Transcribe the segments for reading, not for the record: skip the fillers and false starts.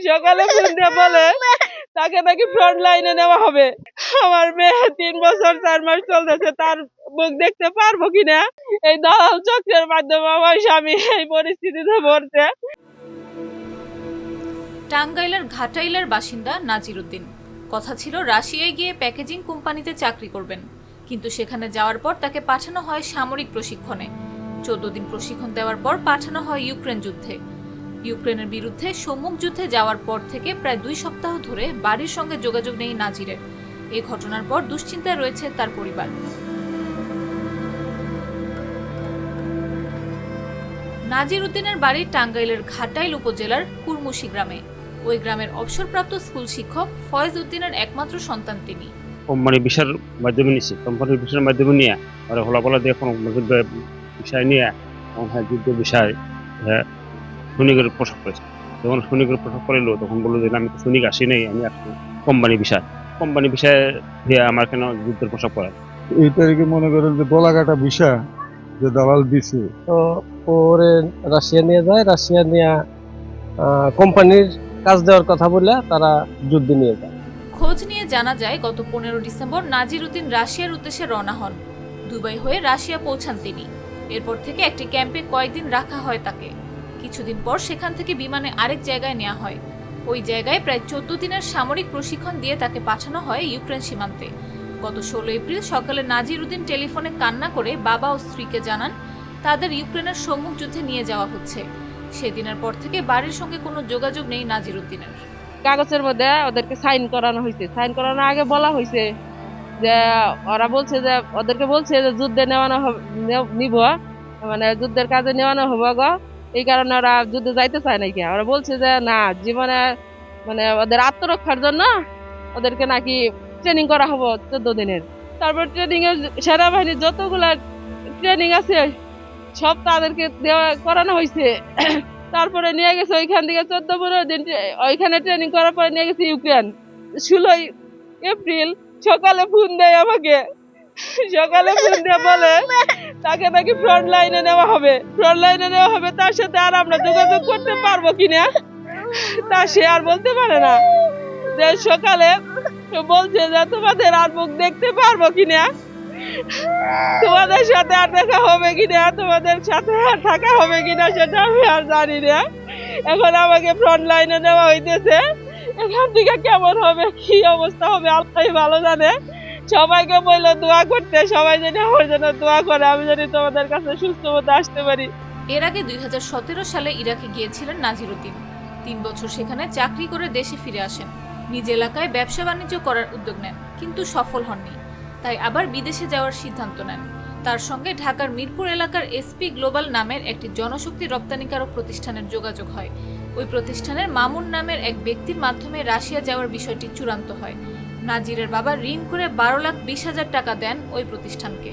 সকালে ফোন দিয়ে বলে তাকে নাকি ফ্রন্ট লাইনে নেওয়া হবে। আমার মেয়ে 3 বছর 4 মাস চলতেছে, তার মুখ দেখতে পারবো কিনা এই দালাল চক্রের মাধ্যমে আমার স্বামী এই পরিস্থিতিতে পড়ছে। টাঙ্গাইলের ঘাটাইলের বাসিন্দা নাজির উদ্দিন। কথা ছিল রাশিয়ায় গিয়ে প্যাকেজিং কোম্পানিতে চাকরি করবেন, কিন্তু সেখানে যাওয়ার পর তাকে পাঠানো হয় সামরিক প্রশিক্ষণে। 14 দিন প্রশিক্ষণ দেওয়ার পর পাঠানো হয় ইউক্রেন যুদ্ধে। ইউক্রেনের বিরুদ্ধে সম্মুখ যুদ্ধে যাওয়ার পর থেকে প্রায় 2 সপ্তাহ ধরে বাড়ির সঙ্গে যোগাযোগ নেই নাজিরের। এই ঘটনার পর দুশ্চিন্তায় রয়েছে তার পরিবার। নাজির উদ্দিনের বাড়ি টাঙ্গাইলের ঘাটাইল উপজেলার কুরমুশি গ্রামে। ওই গ্রামের অবসরপ্রাপ্ত স্কুল শিক্ষক ফয়েজ উদ্দিনের একমাত্র সন্তান তিনি। কোম্পানি বিষয়ের মাধ্যমে নিয়েছি, কোম্পানির বিষয়ের মাধ্যমে নিয়ে আর হলাফলা দিয়ে কোনো বিষয় নিয়ে যুদ্ধ বিষয় সৈনিকের পোশাক করেছে। যখন সৈনিকের পোশাক করিল তখন বললো যে আমি তো সৈনিক আসি নাই, আমি আসছি কোম্পানি বিষয়ে দিয়ে আমার কেন যুদ্ধের পোশাক পরে। এই তারিখে মনে করেন যে গলাকাটা বিষয় যে দালাল দিছে, তো পরে রাশিয়া নিয়ে যায়, রাশিয়া নিয়ে কোম্পানির কাজ দেওয়ার কথা বলে তারা যুদ্ধে নিয়ে যায়। খোঁজ নিয়ে জানা যায় গত 15 ডিসেম্বর নাজির উদ্দিন রাশিয়ার উদ্দেশ্যে রওনা হন। দুবাই হয়ে রাশিয়া পৌঁছান তিনি। এরপর থেকে একটি ক্যাম্পে কয়েকদিন রাখা হয় তাকে। কিছুদিন পর সেখান থেকে বিমানে আরেক জায়গায় নেওয়া হয়। ওই জায়গায় প্রায় 14 দিনের সামরিক প্রশিক্ষণ দিয়ে তাকে পাঠানো হয় ইউক্রেন সীমান্তে। গত 16 এপ্রিল সকালে নাজির উদ্দিন টেলিফোনে কান্না করে বাবা ও স্ত্রীকে জানান তাদের ইউক্রেনের সম্মুখ যুদ্ধে নিয়ে যাওয়া হচ্ছে। সেদিনের পর থেকে বাড়ির সঙ্গে কোনো যোগাযোগ নেই নাজির উদ্দিনের। কাগজের মধ্যে ওদেরকে সাইন করানো হয়েছে। সাইন করানোর আগে বলা হয়েছে যে ওরা বলছে যে ওদেরকে বলছে যে যুদ্ধে নিব, মানে যুদ্ধের কাজে নেওয়ানো হবে গো, এই কারণে ওরা যুদ্ধে যাইতে চায় নাকি। ওরা বলছে যে না, জীবনে মানে ওদের আত্মরক্ষার জন্য ওদেরকে নাকি ট্রেনিং করা হবে 14 দিনের। তারপর ট্রেনিং এর সেনাবাহিনীর যতগুলা ট্রেনিং আছে সব তাদেরকে করানো হয়েছে। তারপরে নিয়ে গেছে ওইখান থেকে 14-15 দিন ওইখানে ট্রেনিং করার পরে নিয়ে গেছে ইউক্রেন। 16 এপ্রিল সকালে ফোন দেয় আমাকে। সকালে ফোন দিয়ে বলে তাকে নাকি ফ্রন্ট লাইনে নেওয়া হবে। তার সাথে আর আমরা যোগাযোগ করতে পারবো কিনা তা সে আর বলতে পারে না। যে সকালে বলছে যে তোমাদের আর মুখ দেখতে পারবো কিনা, তোমাদের সাথে আর দেখা হবে কিনা, তোমাদের সাথে আর থাকা হবে কিনা সেটা আমি আর জানি না। এখন আমাকে ফ্রন্ট লাইনে নেওয়া হইতেছে। এখান থেকে কেমন হবে, কি অবস্থা হবে আল্লাহই ভালো জানে। সবাইকে বললো দোয়া করতে, সবাই যেন আমার জন্য দোয়া করে, আমি যেন তোমাদের কাছে সুস্থ মতো আসতে পারি। এর আগে 2017 সালে ইরাকে গিয়েছিলেন নাজির উদ্দিন। 3 বছর সেখানে চাকরি করে দেশে ফিরে আসেন। নিজ এলাকায় ব্যবসা বাণিজ্য করার উদ্যোগ নেন, কিন্তু সফল হননি। তাই আবার বিদেশে যাওয়ার সিদ্ধান্ত নেন। তার সঙ্গে ঢাকার মিরপুর এলাকার এসপি গ্লোবাল নামের একটি জনশক্তি রপ্তানিকারক প্রতিষ্ঠানের যোগাযোগ হয়। ওই প্রতিষ্ঠানের মামুন নামের এক ব্যক্তির মাধ্যমে রাশিয়া যাওয়ার বিষয়টি চূড়ান্ত হয়। নাজিরের বাবা ঋণ করে 12,20,000 টাকা দেন ওই প্রতিষ্ঠানকে।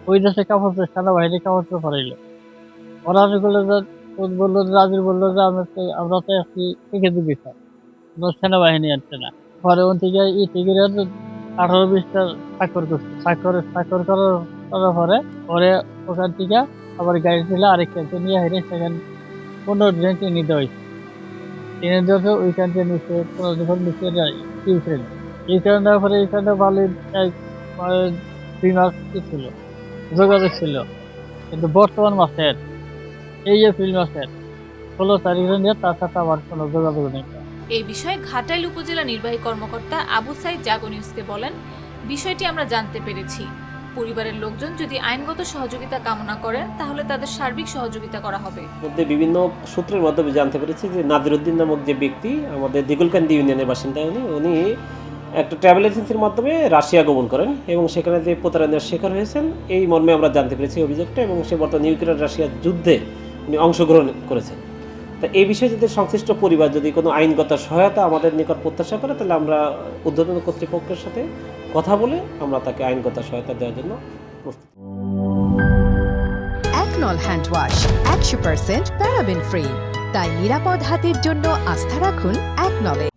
ওই দেশে কাপড় সেনাবাহিনী কাপড় পরাইল। ওরা বললো, নাজির বললো যে আমরা তো একটি টিকে দিবি সেনাবাহিনী আনছে না। পরে ওন থেকে 18-20টা স্বাক্ষর করছে। স্বাক্ষর করার পরে ওখান থেকে আবার গাড়ি দিলে আরেক ক্যাম্পে নিয়ে হেরে সেখানে 15 দিন ট্রেনিং দেওয়া হয়েছে। ট্রেনিং দেওয়া ওইখান থেকে নিচে 15 দিন নিচে ইউক্রেন। ইউক্রেন দেওয়ার পরে এখানে ভালো 2 মাস ছিল যোগাযোগ ছিল, কিন্তু বর্তমান মাসের এই এপ্রিল মাসের 16 তারিখে নিয়ে তার সাথে আবার কোনো যোগাযোগ নেই। এই বিষয়ে ঘাটাইল উপজেলা নির্বাহী কর্মকর্তা আবু সাইদ জাগো নিউজকে বলেন, বিষয়টি আমরা জানতে পেরেছি। পরিবারের লোকজন যদি আইনগত সহযোগিতা কামনা করেন তাহলে তাদের সার্বিক সহযোগিতা করা হবে। মধ্যে বিভিন্ন সূত্রের মাধ্যমে জানতে পেরেছি যে নাজির উদ্দিন নামক যে ব্যক্তি আমাদের দিগুলকান্দি ইউনিয়নের বাসিন্দা, উনি একটা ট্রাভেল এজেন্সির মাধ্যমে রাশিয়া গমন করেন এবং সেখানে যে প্রতারণার শিকার হয়েছেন এই মর্মে আমরা জানতে পেরেছি অভিযোগটা, এবং সে বর্তমানে ইউক্রেন রাশিয়ার যুদ্ধে উনি অংশগ্রহণ করেছেন। তা এই বিষয়ে যদি সংশ্লিষ্ট পরিবার যদি কোনো আইনগত সহায়তা আমাদের নিকট প্রত্যাশা করে তাহলে আমরা ঊর্ধ্বতন কর্তৃপক্ষের সাথে কথা বলে আমরা তাকে আইনগত সহায়তা দেওয়ার জন্য প্রস্তুত। একনল হ্যান্ড ওয়াশ 100% প্যারাবেন ফ্রি, তাই নিরাপদ হাতের জন্য আস্থা রাখুন একনলে।